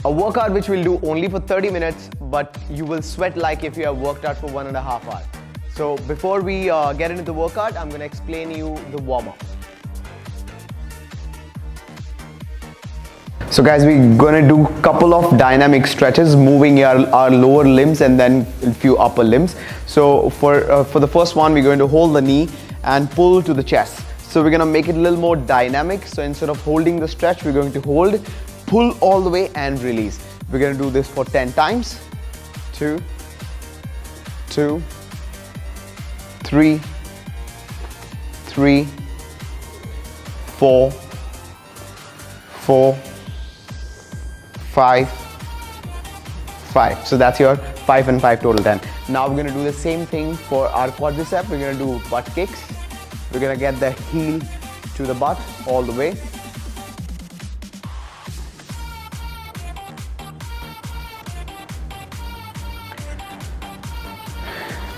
A workout which we'll do only for 30 minutes, but you will sweat like if you have worked out for 1.5 hours. So before we get into the workout, I'm going to explain you the warm-up. So guys, we're going to do a couple of dynamic stretches, moving our lower limbs and then a few upper limbs. So for the first one, we're going to hold the knee and pull to the chest. So we're going to make it a little more dynamic. So instead of holding the stretch, we're going to hold, pull all the way and release. We're going to do this for 10 times. 2, 2, 3, 3, 4, 4, 5, 5. So that's your 5 and 5 total 10. Now we're going to do the same thing for our quadricep. We're going to do butt kicks. We're going to get the heel to the butt all the way.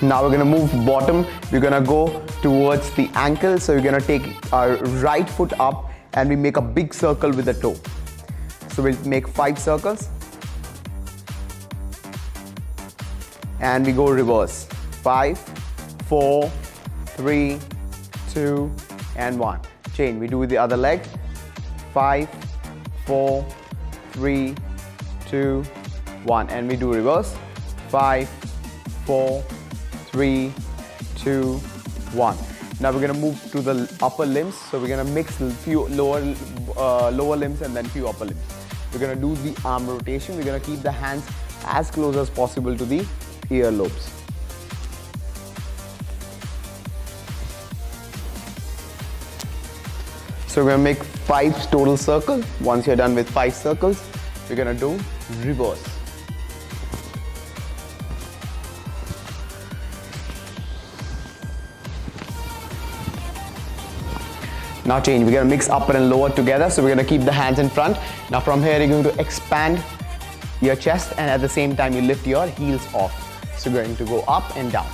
Now we're going to move bottom. We're going to go towards the ankle. So we're going to take our right foot up and we make a big circle with the toe. So we'll make 5 circles. And we go reverse. 5, 4, 3, 2, and 1. Chain. We do the other leg. 5, 4, 3, 2, 1. And we do reverse. 5, 4, 3, 2, 1. Now we're going to move to the upper limbs. So we're going to mix a few lower limbs and then few upper limbs. We're going to do the arm rotation. We're going to keep the hands as close as possible to the earlobes. So we're going to make 5 total circles. Once you're done with 5 circles, we're going to do reverse. Now change, we're going to mix upper and lower together. So we're going to keep the hands in front. Now from here, you're going to expand your chest and at the same time you lift your heels off. So we're going to go up and down.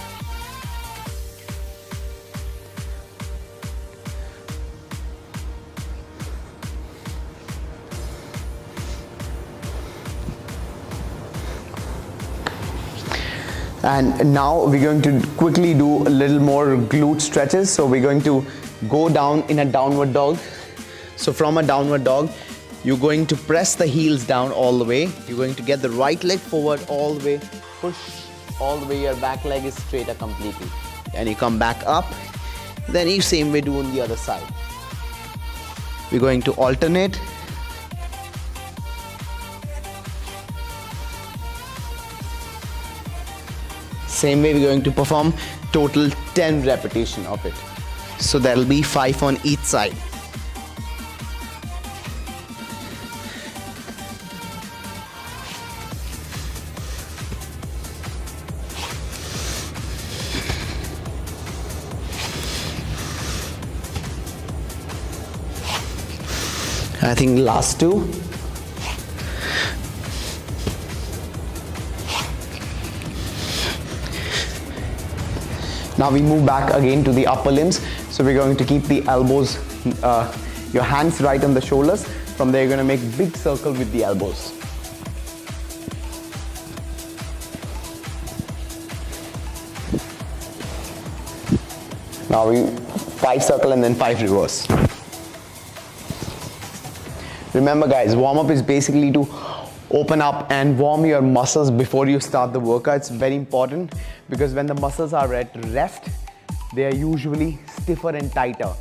And now we're going to quickly do a little more glute stretches. So we're going to go down in a downward dog. So from a downward dog, you're going to press the heels down all the way. You're going to get the right leg forward all the way, push all the way, your back leg is straighter completely. And you come back up, then you same way do on the other side. We're going to alternate. Same way we're going to perform total 10 repetition of it. So that'll be 5 on each side. I think last 2. Now we move back again to the upper limbs. So we're going to keep the elbows, your hands right on the shoulders. From there, you're going to make a big circle with the elbows. Now we 5 circle and then 5 reverse. Remember guys, warm-up is basically to open up and warm your muscles before you start the workout. It's very important because when the muscles are at rest, they are usually stiffer and tighter.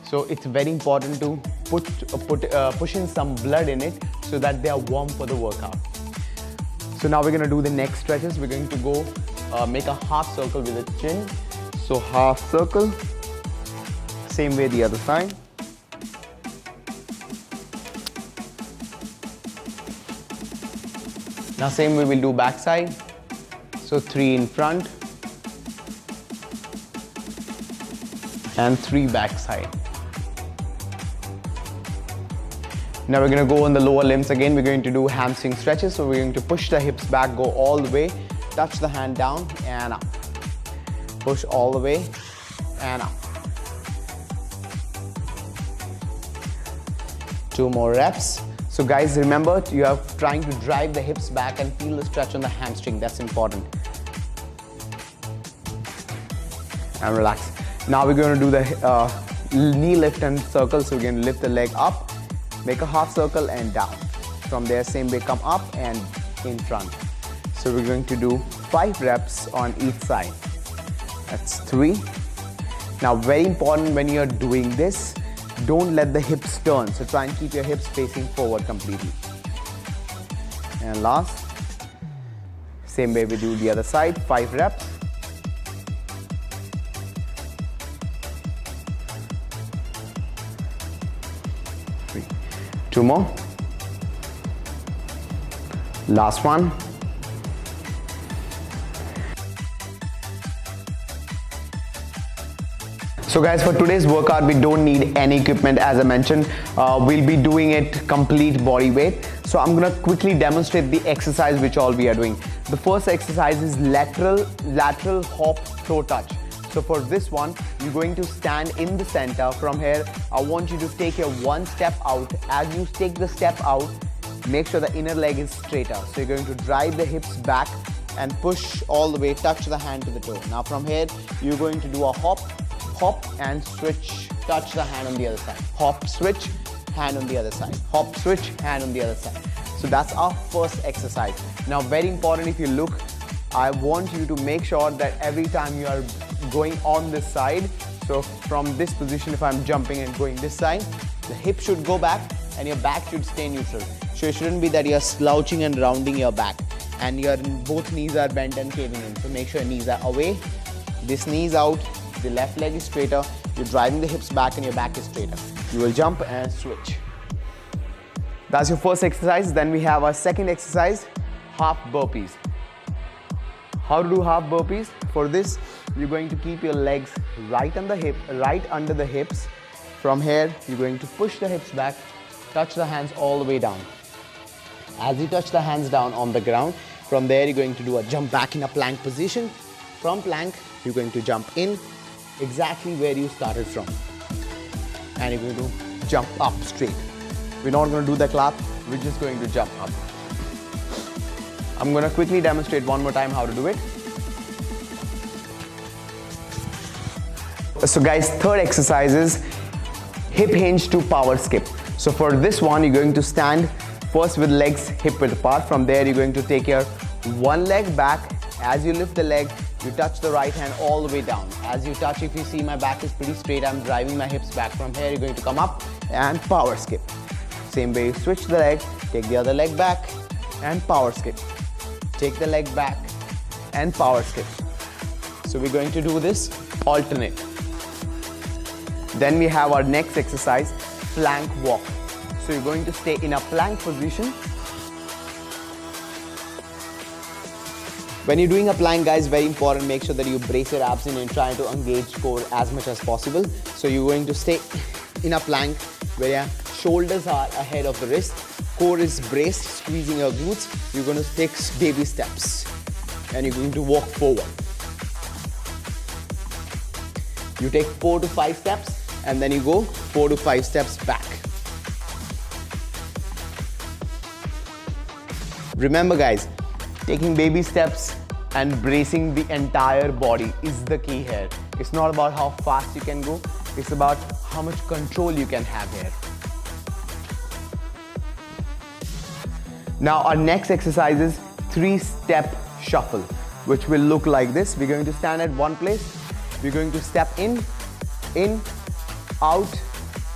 So it's very important to push in some blood in it so that they are warm for the workout. So now we're going to do the neck stretches. We're going to go make a half circle with the chin. So half circle, same way the other side. Now same way we'll do back side. So 3 in front and 3 back side. Now we're going to go on the lower limbs again. We're going to do hamstring stretches. So we're going to push the hips back, go all the way, touch the hand down and up. Push all the way and up. 2 more reps. So guys, remember, you are trying to drive the hips back and feel the stretch on the hamstring. That's important. And relax. Now we're going to do the knee lift and circle. So we're going to lift the leg up, make a half circle and down. From there, same way, come up and in front. So we're going to do 5 reps on each side. That's 3. Now, very important when you're doing this, don't let the hips turn. So try and keep your hips facing forward completely. And last, same way we do the other side, 5 reps. Three. 2 more. Last one. So guys, for today's workout, we don't need any equipment as I mentioned. We'll be doing it complete body weight. So I'm gonna quickly demonstrate the exercise which all we are doing. The first exercise is lateral hop toe touch. So for this one, you're going to stand in the center. From here, I want you to take your 1 step out. As you take the step out, make sure the inner leg is straighter. So you're going to drive the hips back and push all the way, touch the hand to the toe. Now from here, you're going to do a hop and switch, touch the hand on the other side. Hop, switch, hand on the other side. Hop, switch, hand on the other side. So that's our first exercise. Now very important, if you look, I want you to make sure that every time you are going on this side, so from this position, if I'm jumping and going this side, the hip should go back and your back should stay neutral. So it shouldn't be that you're slouching and rounding your back and your both knees are bent and caving in. So make sure your knees are away, this knee is out, the left leg is straighter, you're driving the hips back and your back is straighter. You will jump and switch. That's your first exercise. Then we have our second exercise, half burpees. How to do half burpees? For this, you're going to keep your legs right under the hips. From here, you're going to push the hips back, touch the hands all the way down. As you touch the hands down on the ground, from there you're going to do a jump back in a plank position. From plank, you're going to jump in exactly where you started from. And you're going to jump up straight. We're not going to do the clap, we're just going to jump up. I'm going to quickly demonstrate one more time how to do it. So guys, third exercise is hip hinge to power skip. So for this one, you're going to stand first with legs hip width apart. From there, you're going to take your one leg back. As you lift the leg, you touch the right hand all the way down. As you touch, if you see my back is pretty straight, I'm driving my hips back. From here, you're going to come up and power skip. Same way, you switch the leg, take the other leg back and power skip. Take the leg back and power skip. So we're going to do this alternate. Then we have our next exercise, plank walk. So you're going to stay in a plank position. When you're doing a plank, guys, very important, make sure that you brace your abs in and try to engage core as much as possible. So you're going to stay in a plank where your shoulders are ahead of the wrist, core is braced, squeezing your glutes. You're going to take baby steps and you're going to walk forward. You take 4 to 5 steps and then you go 4 to 5 steps back. Remember guys, taking baby steps and bracing the entire body is the key here. It's not about how fast you can go, it's about how much control you can have here. Now our next exercise is 3-step shuffle, which will look like this. We're going to stand at one place, we're going to step in, out,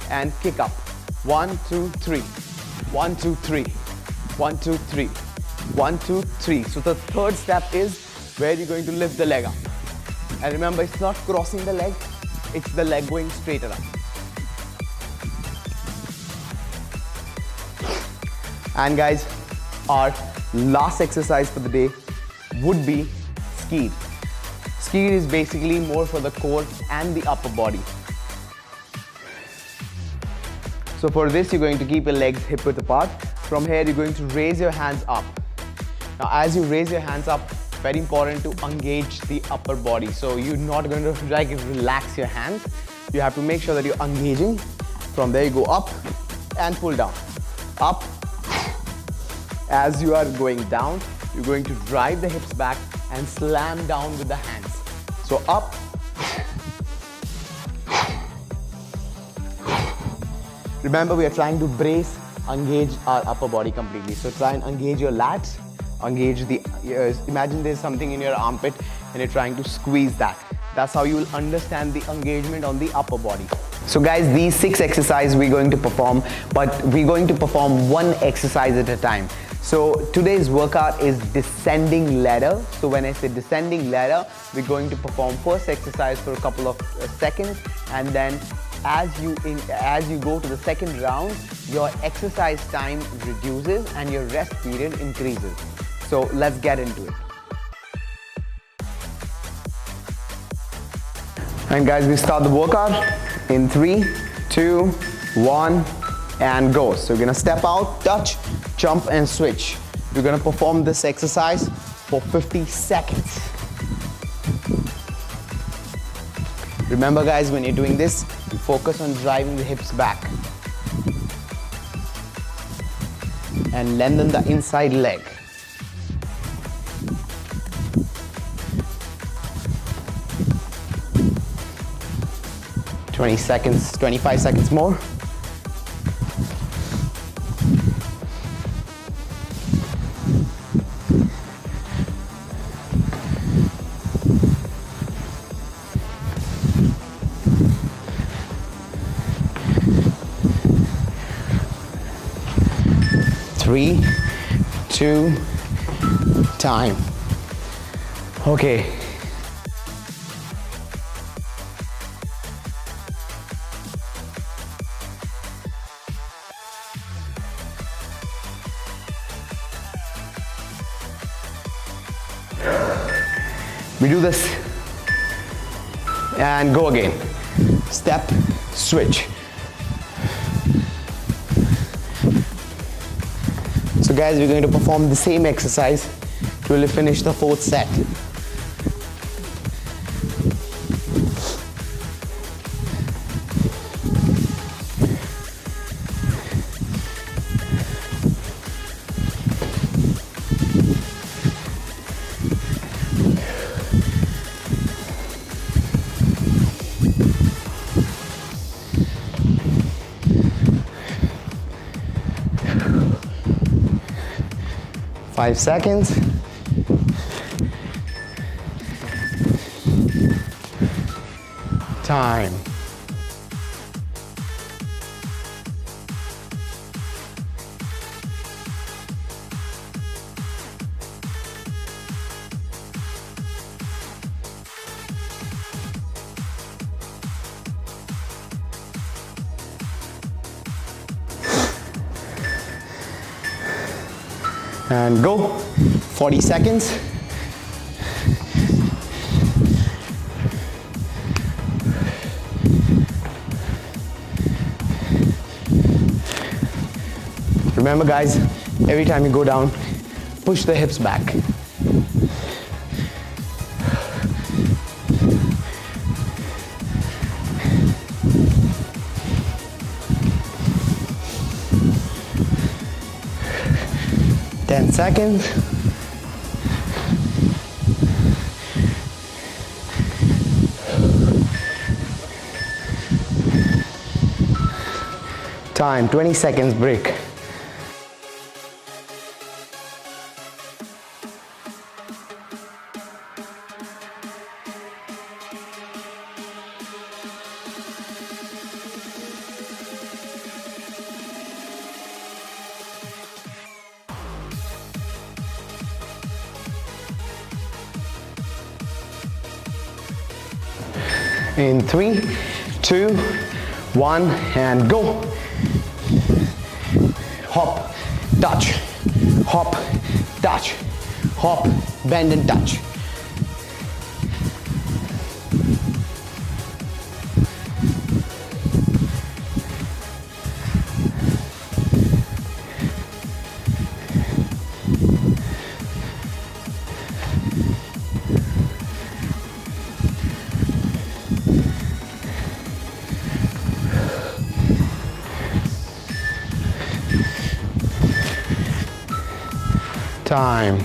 and kick up. 1, 2, 3, 1, 2, 3, 1, 2, 3, 1, 2, 3. So the third step is where you're going to lift the leg up. And remember, it's not crossing the leg, it's the leg going straighter up. And guys, our last exercise for the day would be skied. Skied is basically more for the core and the upper body. So for this, you're going to keep your legs hip width apart. From here, you're going to raise your hands up. Now, as you raise your hands up, very important to engage the upper body. So you're not going to like relax your hands. You have to make sure that you're engaging. From there, you go up and pull down. Up As you are going down, you're going to drive the hips back and slam down with the hands. So up. Remember, we are trying to brace, engage our upper body completely. So try and engage your lats, engage the ears. Imagine there's something in your armpit and you're trying to squeeze that. That's how you will understand the engagement on the upper body. So guys, these 6 exercises we're going to perform, but we're going to perform one exercise at a time. So today's workout is descending ladder. So when I say descending ladder, we're going to perform first exercise for a couple of seconds, and then as you go to the second round, your exercise time reduces and your rest period increases. So let's get into it. And guys, we start the workout in 3, 2, 1, and go. So we're gonna step out, touch, jump, and switch. We're gonna perform this exercise for 50 seconds. Remember guys, when you're doing this, you focus on driving the hips back and lengthen the inside leg. Seconds, 25 seconds more. Three, 2, time. Okay. We do this and go again. Step, switch. So guys, we're going to perform the same exercise till we finish the 4th set. Five seconds. Time. And go. 40 seconds. Remember guys, every time you go down, push the hips back. Seconds. Time, 20 seconds break. In 3, 2, 1, and go. Hop, touch, hop, touch, hop, bend and touch. Time.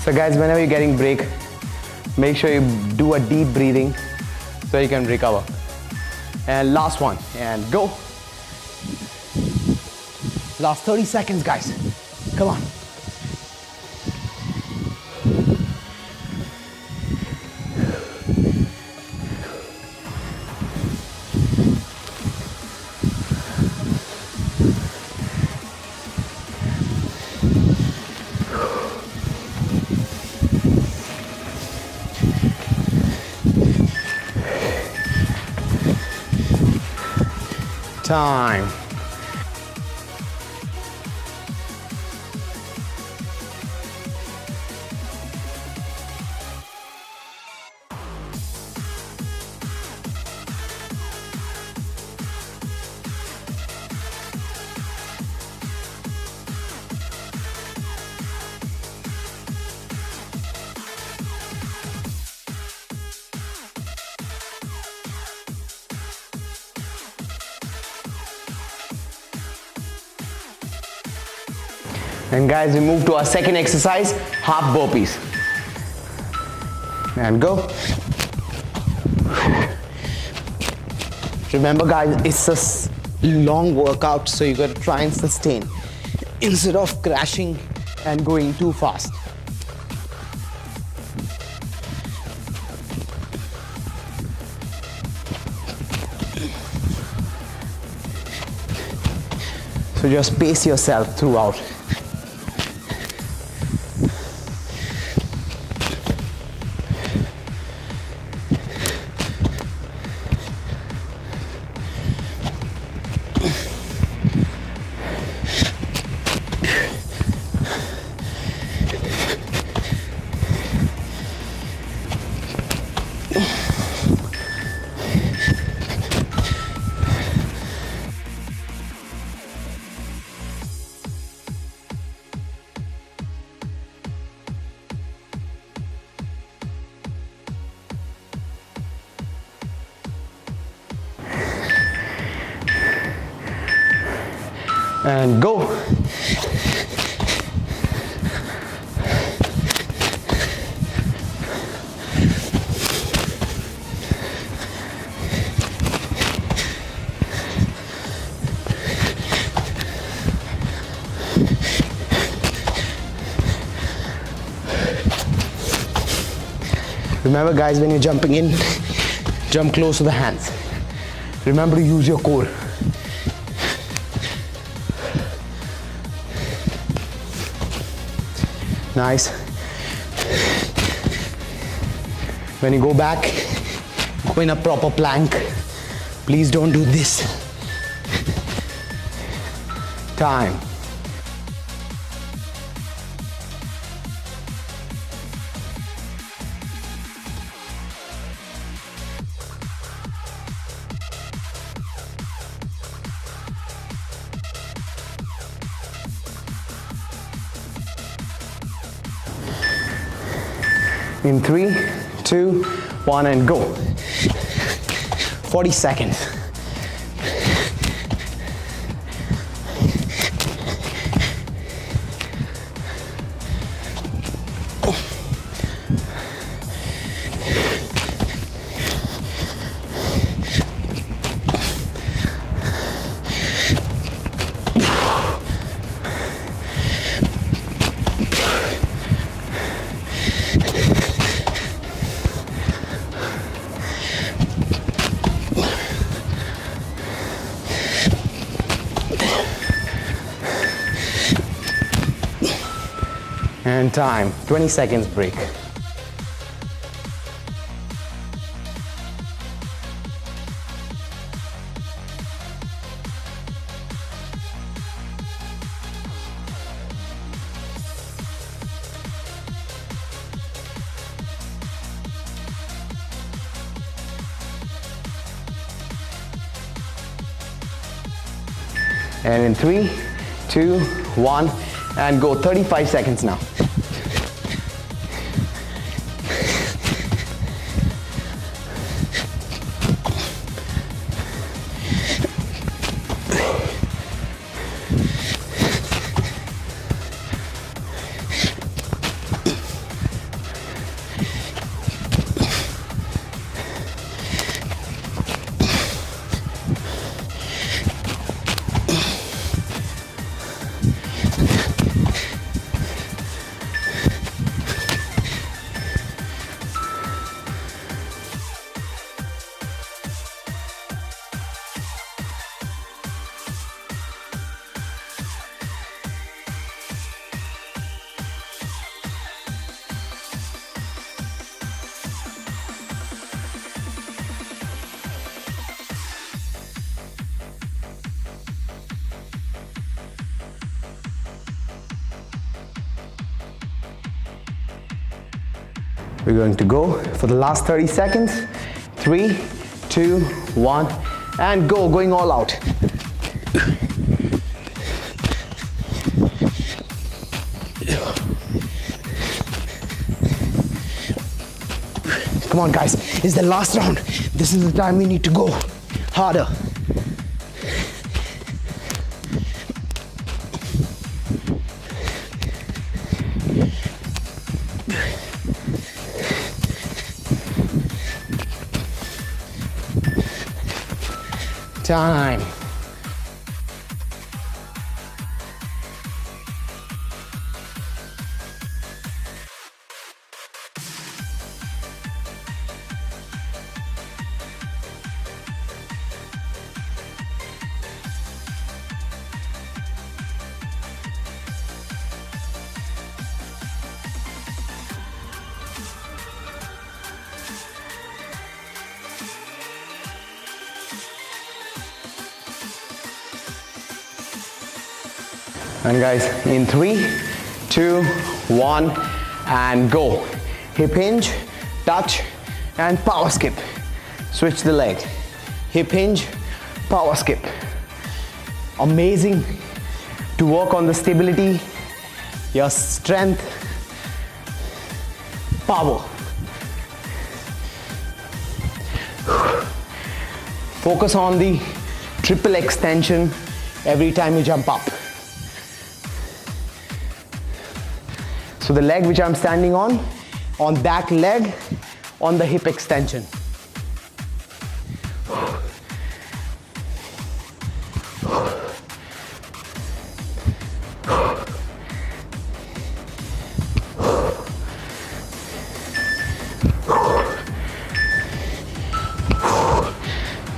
So guys, whenever you're getting break, make sure you do a deep breathing so you can recover. And last one, and go. Last 30 seconds, guys. Come on. Time. And guys, we move to our second exercise, half burpees. And go. Remember guys, it's a long workout, so you gotta try and sustain instead of crashing and going too fast. So just pace yourself throughout. And go. Remember guys, when you're jumping in, jump close to the hands. Remember to use your core. Nice. When you go back, go in a proper plank. Please don't do this. Time. In 3, 2, 1, and go. 40 seconds. And time, 20 seconds break. And in 3, 2, 1, and go. 35 seconds now. We're going to go for the last 30 seconds. 3, 2, 1, and go. Going all out. Come on, guys. It's the last round. This is the time we need to go harder. Time. And guys, in 3, 2, 1, and go. Hip hinge, touch, and power skip. Switch the leg. Hip hinge, power skip. Amazing to work on the stability, your strength, power. Focus on the triple extension every time you jump up. So the leg which I'm standing on that leg, on the hip extension.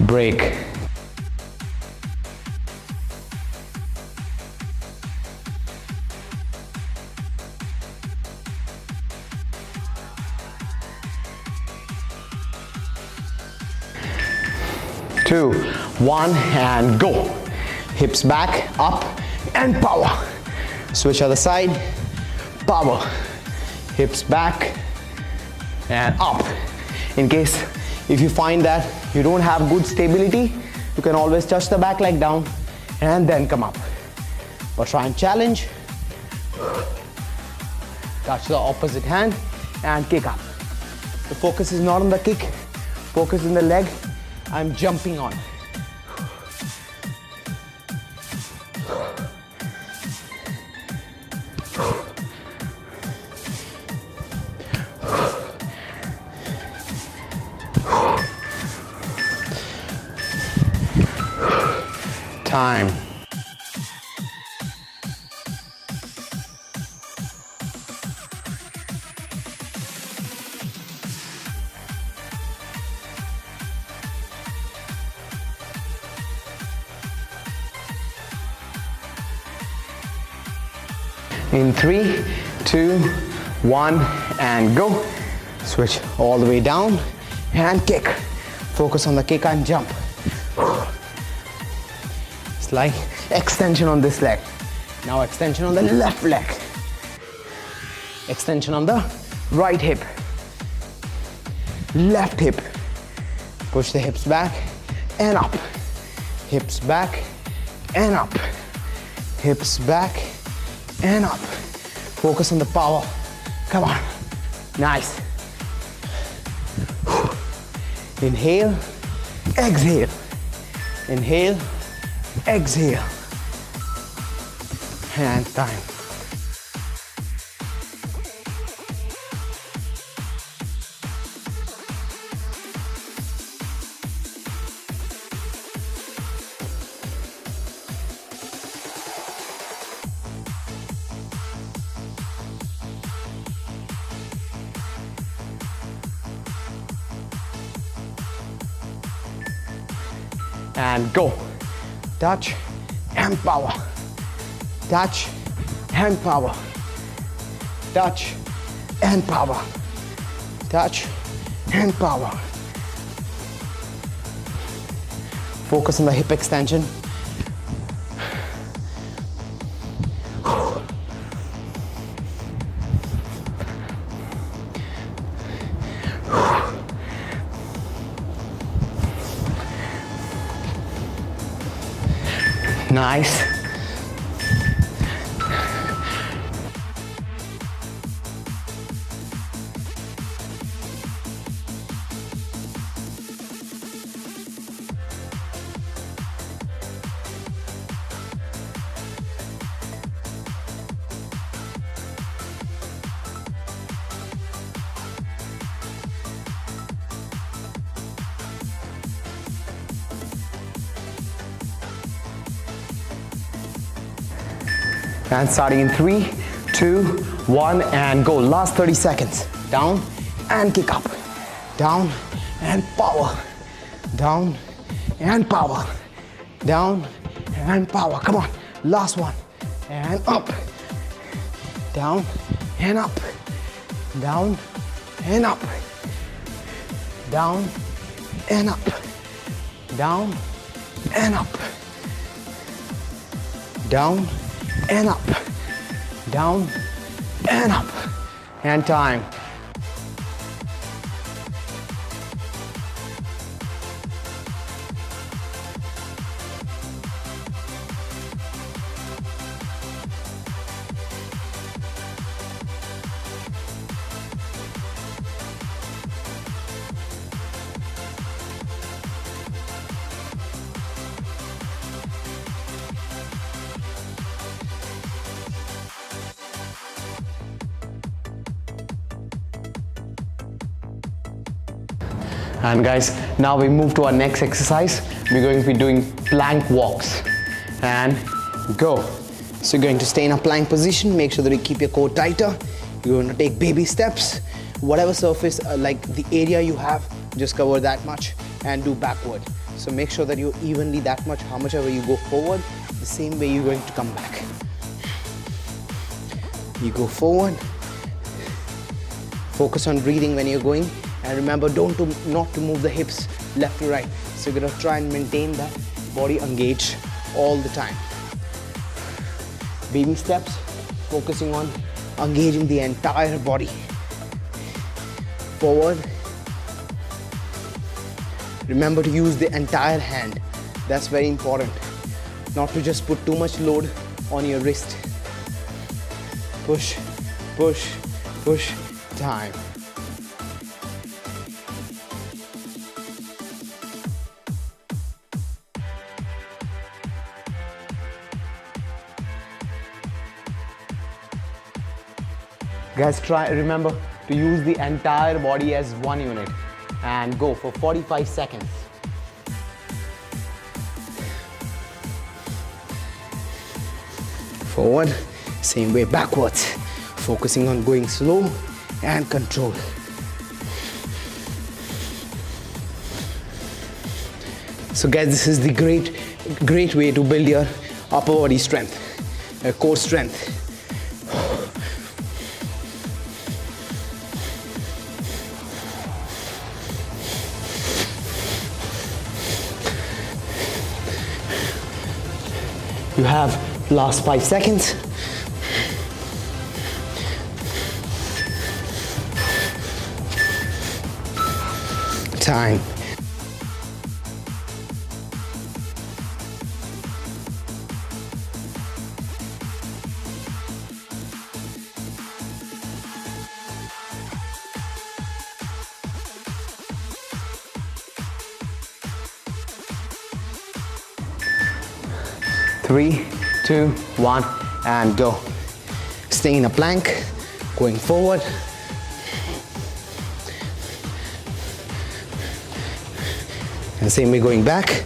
Break. Two, 1, and go. Hips back, up, and power. Switch other side, power. Hips back, and up. In case if you find that you don't have good stability, you can always touch the back leg down and then come up. Or try and challenge. Touch the opposite hand and kick up. The focus is not on the kick, focus in the leg I'm jumping on. Time. In 3, 2, 1, and go. Switch all the way down and kick. Focus on the kick and jump. Like extension on this leg. Now extension on the left leg. Extension on the right hip. Left hip. Push the hips back and up. Hips back and up. Hips back and up. Focus on the power. Come on. Nice. Inhale, exhale. Inhale, exhale. And time. And go. Touch and power. Touch and power. Touch and power. Touch and power. Focus on the hip extension. Nice. And starting in 3, 2, 1, and go. Last 30 seconds. Down and kick up. Down and power. Down and power. Down and power. Come on. Last one. And up. Down and up. Down and up. Down and up. Down and up. Down and up, down and up, and time. And guys, now we move to our next exercise. We're going to be doing plank walks. And go. So you're going to stay in a plank position. Make sure that you keep your core tighter. You're going to take baby steps. Whatever surface, like the area you have, just cover that much and do backward. So make sure that you're evenly that much. How much ever you go forward, the same way you're going to come back. You go forward. Focus on breathing when you're going. And remember, not to move the hips left to right. So you're gonna try and maintain that body engaged all the time. Baby steps, focusing on engaging the entire body. Forward. Remember to use the entire hand. That's very important. Not to just put too much load on your wrist. Push, push, push, time. Guys, remember to use the entire body as one unit and go for 45 seconds. Forward, same way backwards, focusing on going slow and control. So guys, this is the great way to build your upper body strength, core strength. You have last 5 seconds. Time. 3, 2, 1, and go. Stay in a plank, going forward. And same way going back.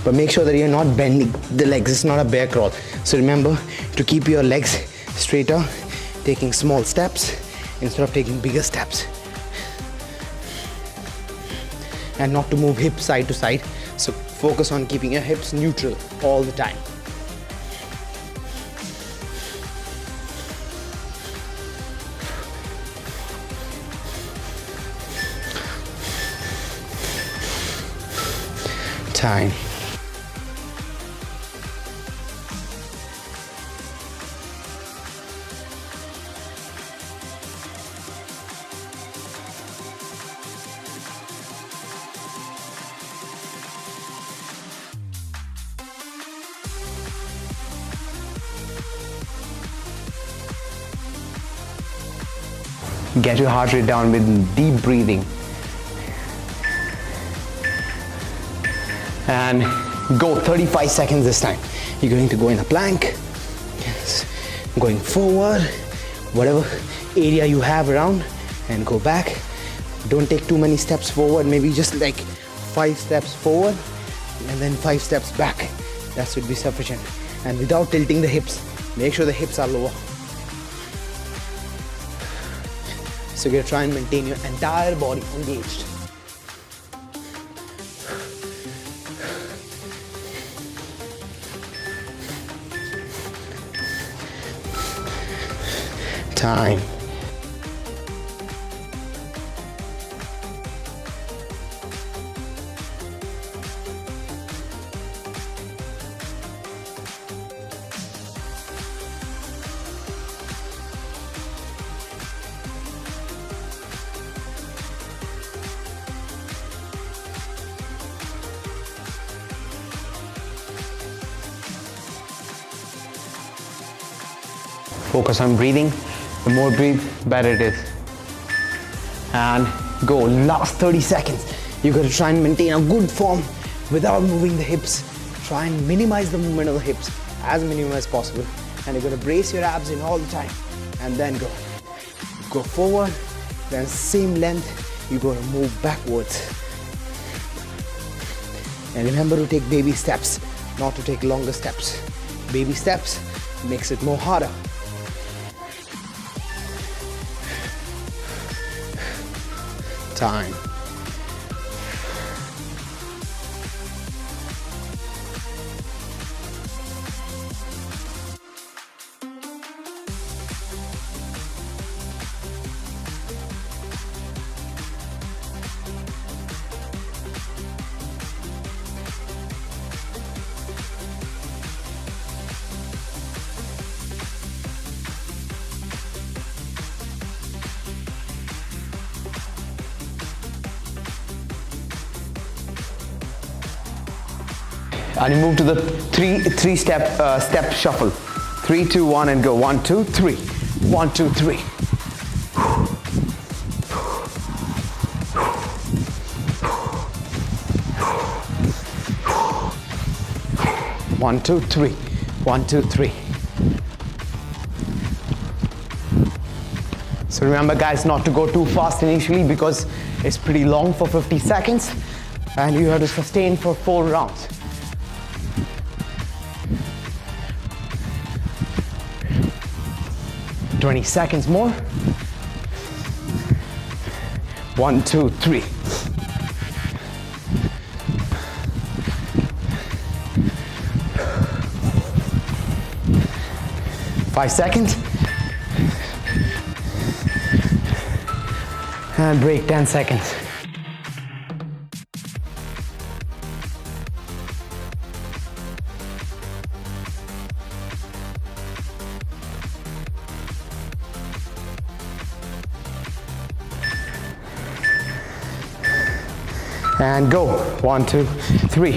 But make sure that you're not bending the legs. It's not a bear crawl. So remember to keep your legs straighter, taking small steps instead of taking bigger steps. And not to move hips side to side. So focus on keeping your hips neutral all the time. Time. Get your heart rate down with deep breathing. And go 35 seconds this time. You're going to go in a plank, going forward, whatever area you have around, and go back. Don't take too many steps forward, maybe just like 5 steps forward and then 5 steps back. That should be sufficient. And without tilting the hips, make sure the hips are lower. So you're going to try and maintain your entire body engaged. Time. Focus on breathing. The more breathe, better it is. And go, last 30 seconds. You gotta try and maintain a good form without moving the hips. Try and minimize the movement of the hips as minimum as possible. And you're gonna brace your abs in all the time. And then go. Go forward, then same length, you gotta move backwards. And remember to take baby steps, not to take longer steps. Baby steps makes it more harder. Time. And you move to the three step shuffle. 3, 2, 1, and go. 1, 2, 3. 1, 2, 3. 1, 2, 3. 1, 2, 3. So remember, guys, not to go too fast initially because it's pretty long for 50 seconds, and you have to sustain for 4 rounds. Twenty seconds more. 1, 2, 3. 5 seconds. And break 10 seconds. And go. 1, 2, 3.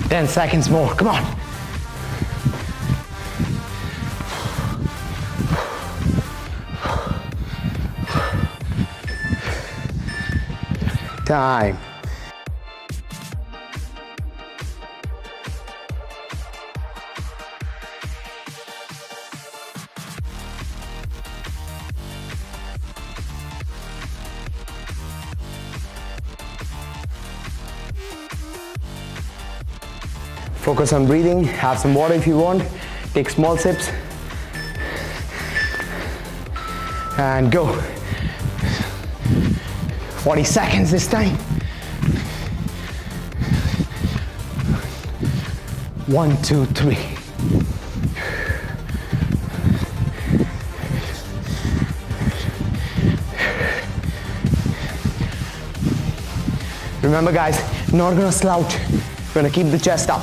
10 seconds more, come on. Time. Focus on breathing, have some water if you want, take small sips, and go. 40 seconds this time. 1, 2, 3. Remember guys, not gonna slouch, we're gonna keep the chest up.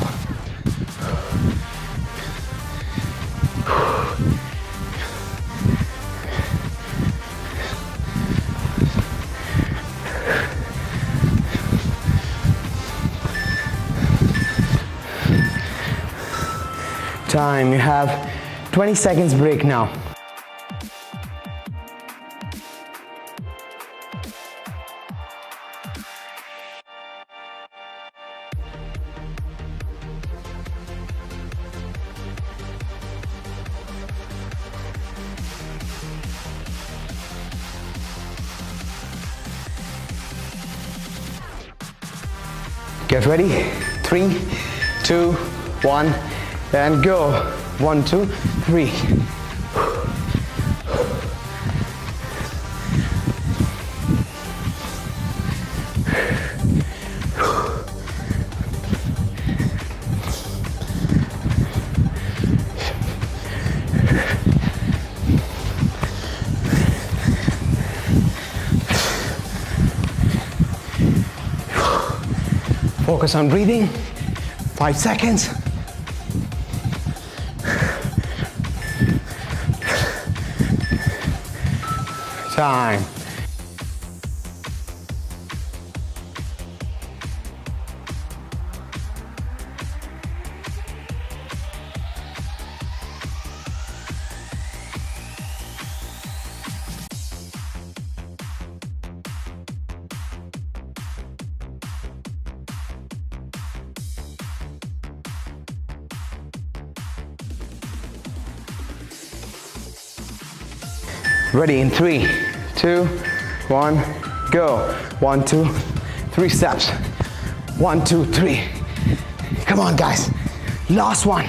Time, you have 20 seconds break now. Get ready, 3, 2, 1, and go. 1, 2, 3. Focus on breathing. 5 seconds. Time. Ready in 3, 2, 1, go. 1, 2, 3 steps. 1, 2, 3. Come on guys, last one.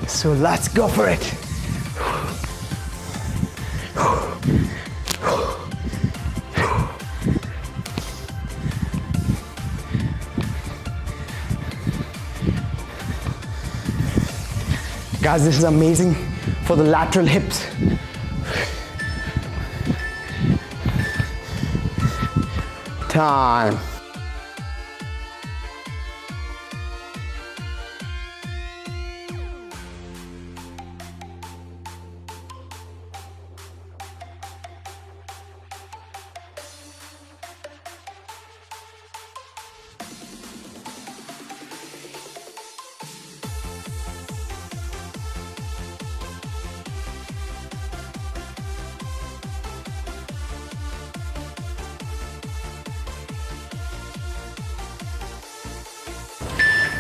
So let's go for it. Guys, this is amazing for the lateral hips. Time.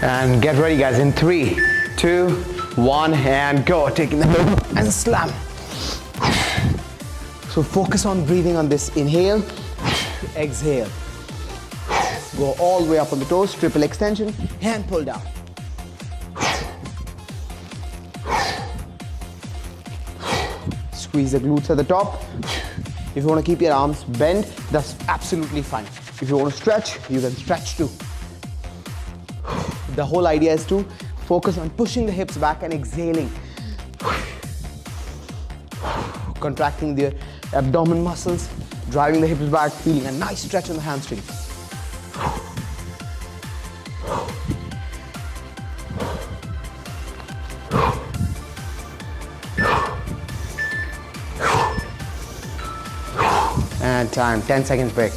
And get ready guys in 3, 2, 1, and go. Taking the middle and slam. So focus on breathing on this inhale, exhale. Go all the way up on the toes, triple extension, hand pull down. Squeeze the glutes at the top. If you want to keep your arms bent, that's absolutely fine. If you want to stretch, you can stretch too. The whole idea is to focus on pushing the hips back and exhaling. Contracting the abdomen muscles, driving the hips back, feeling a nice stretch on the hamstring. And time, 10 seconds break.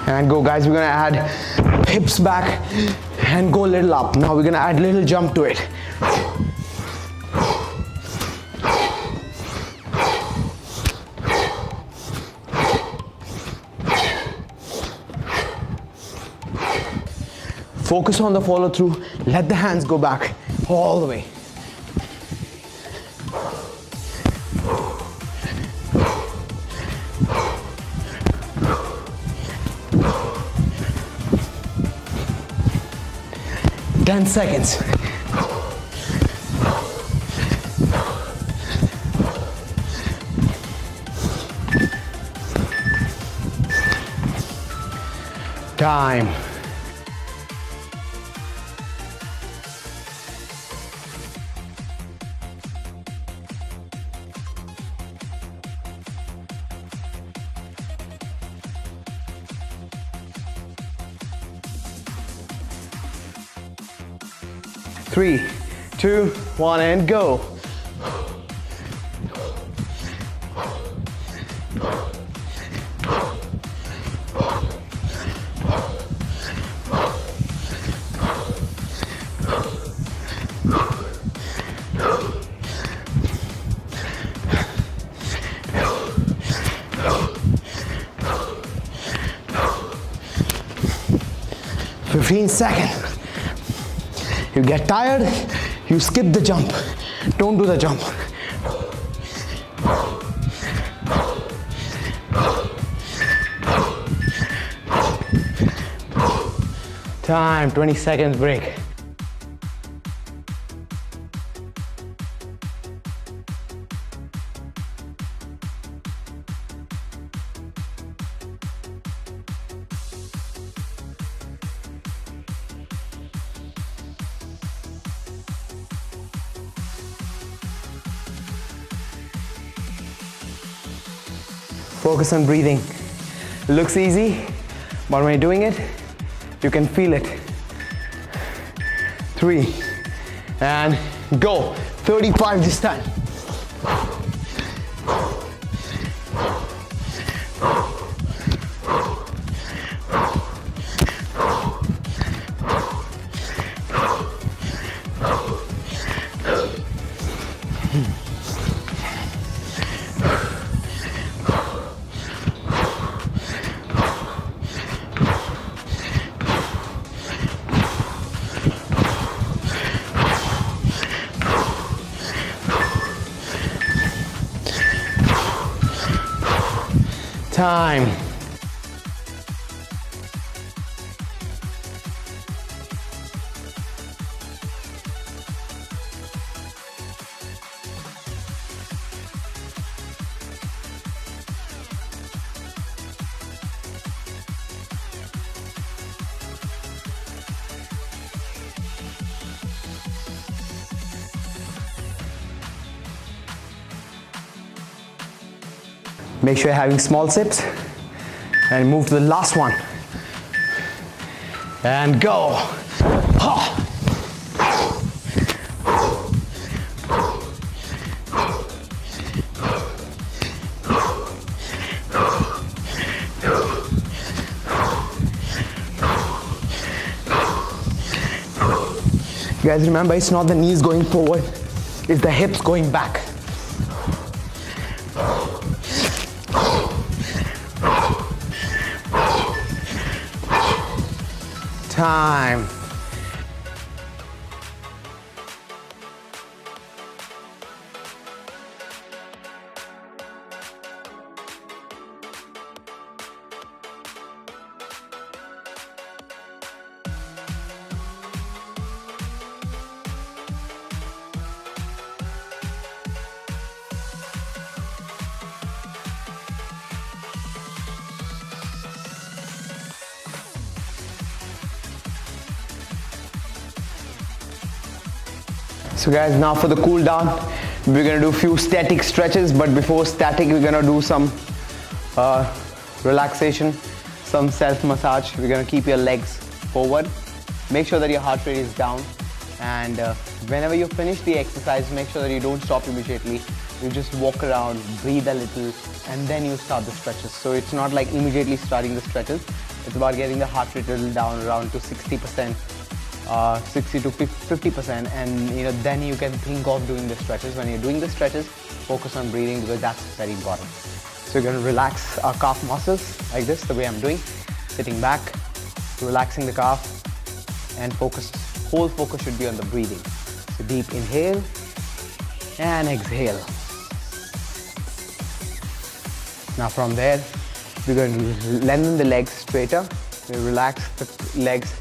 And go, guys. We're gonna add hips back and go a little up. Now we're gonna add a little jump to it. Focus on the follow through. Let the hands go back all the way. Ten seconds. Time. Three, two, one, and go. Seconds. You get tired, you skip the jump. Don't do the jump. Time, 20 seconds break. Focus on breathing. It looks easy, but when you're doing it, you can feel it. 3, and go. 35 this time. Time. Make sure you're having small sips and move to the last one. And go. Guys, remember, it's not the knees going forward, it's the hips going back. Time. So guys, now for the cool down, we're gonna do a few static stretches, but before static, we're gonna do some relaxation, some self-massage. We're gonna keep your legs forward. Make sure that your heart rate is down, and whenever you finish the exercise, make sure that you don't stop immediately. You just walk around, breathe a little, and then you start the stretches. So it's not like immediately starting the stretches. It's about getting the heart rate down around to 60%, 60 to 50%, and then you can think of doing the stretches. When you're doing the stretches, focus on breathing because that's very important. So we're going to relax our calf muscles like this, the way I'm doing, sitting back, relaxing the calf, and whole focus should be on the breathing. So deep inhale and exhale. Now from there, we're going to lengthen the legs straighter. We relax the legs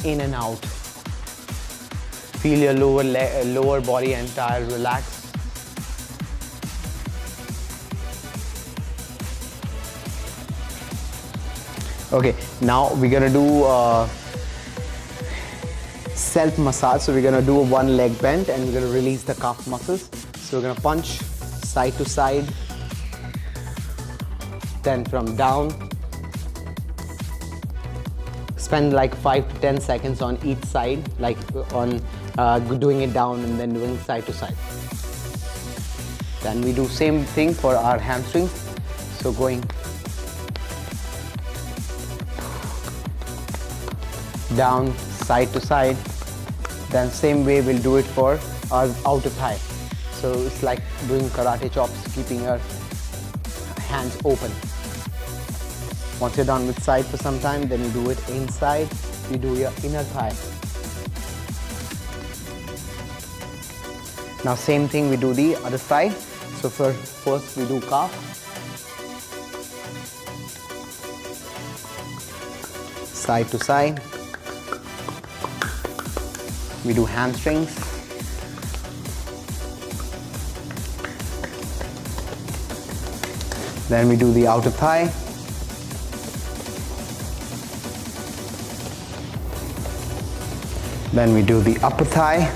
in and out. Feel your lower body entire relax. Okay, now we're gonna do self massage. So we're gonna do a one leg bend and we're gonna release the calf muscles. So we're gonna punch side to side, then from down. Spend like 5 to 10 seconds on each side, like on doing it down and then doing side to side. Then we do same thing for our hamstrings. So going down, side to side. Then same way we'll do it for our outer thigh. So it's like doing karate chops, keeping your hands open. Once you're done with side for some time, then you do it inside, you do your inner thigh. Now same thing we do the other side. So first we do calf. Side to side. We do hamstrings. Then we do the outer thigh. Then we do the upper thigh.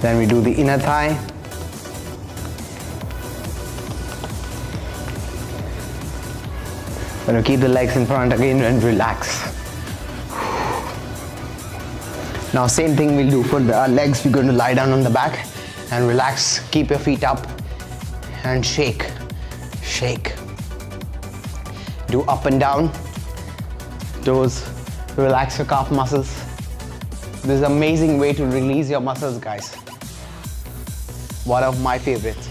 Then we do the inner thigh. Then we keep the legs in front again and relax. Now same thing we'll do for the legs. We're going to lie down on the back and relax. Keep your feet up and shake, shake. Do up and down, toes, relax your calf muscles. This is an amazing way to release your muscles, guys. One of my favorites.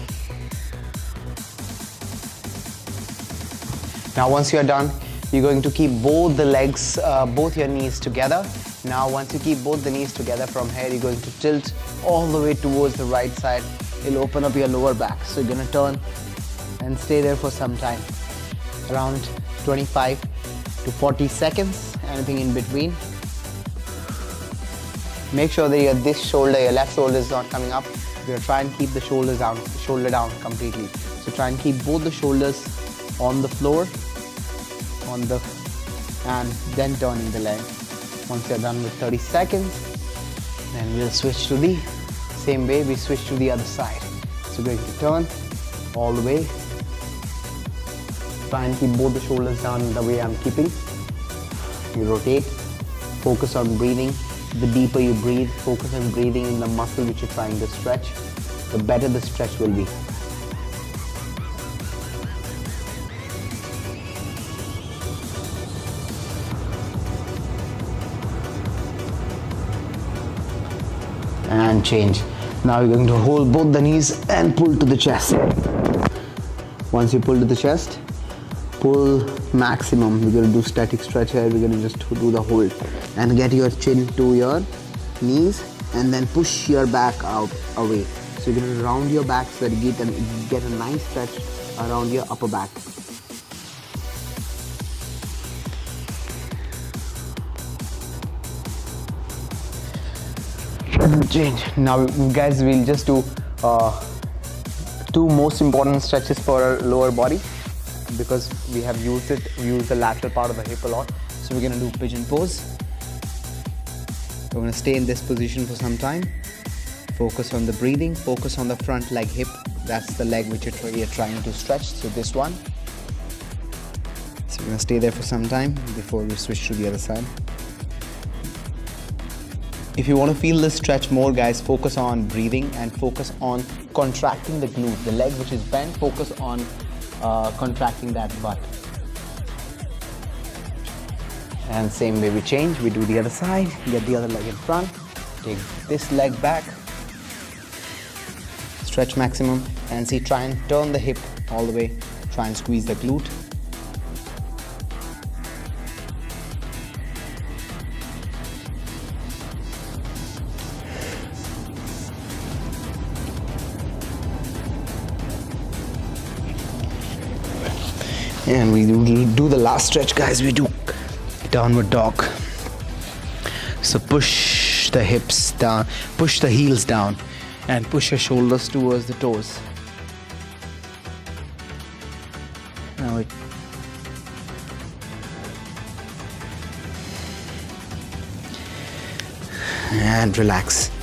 Now once you're done, you're going to keep both the legs, both your knees together. Now once you keep both the knees together, from here you're going to tilt all the way towards the right side. It'll open up your lower back. So you're going to turn and stay there for some time. Around 25 to 40 seconds, anything in between. Make sure that this shoulder, your left shoulder is not coming up. You're going to try and keep the shoulder down completely. So try and keep both the shoulders on the floor, and then turning the leg. Once you're done with 30 seconds, then we'll switch to the same way we switch to the other side. So we're going to turn all the way. Try and keep both the shoulders down the way I'm keeping. You rotate, focus on breathing. The deeper you breathe, focus on breathing in the muscle which you're trying to stretch, the better the stretch will be. And change. Now you're going to hold both the knees and pull to the chest. Once you pull to the chest, pull maximum. We're going to do static stretch here. We're going to just do the hold and get your chin to your knees and then push your back out away. So you're going to round your back so that you get a nice stretch around your upper back. Change. Now guys, we'll just do two most important stretches for our lower body because we have used the lateral part of the hip a lot. So we're going to do pigeon pose. We're going to stay in this position for some time. Focus on the breathing, focus on the front leg hip. That's the leg which you're trying to stretch. So this one. So we're going to stay there for some time before we switch to the other side. If you want to feel this stretch more, guys, focus on breathing and focus on contracting the glute. The leg which is bent, focus on contracting that butt. And same way we change, we do the other side, get the other leg in front, take this leg back, stretch maximum, and see, try and turn the hip all the way, try and squeeze the glute. And we do the last stretch, guys. We do downward dog. So push the hips down, push the heels down, and push your shoulders towards the toes. Now and relax.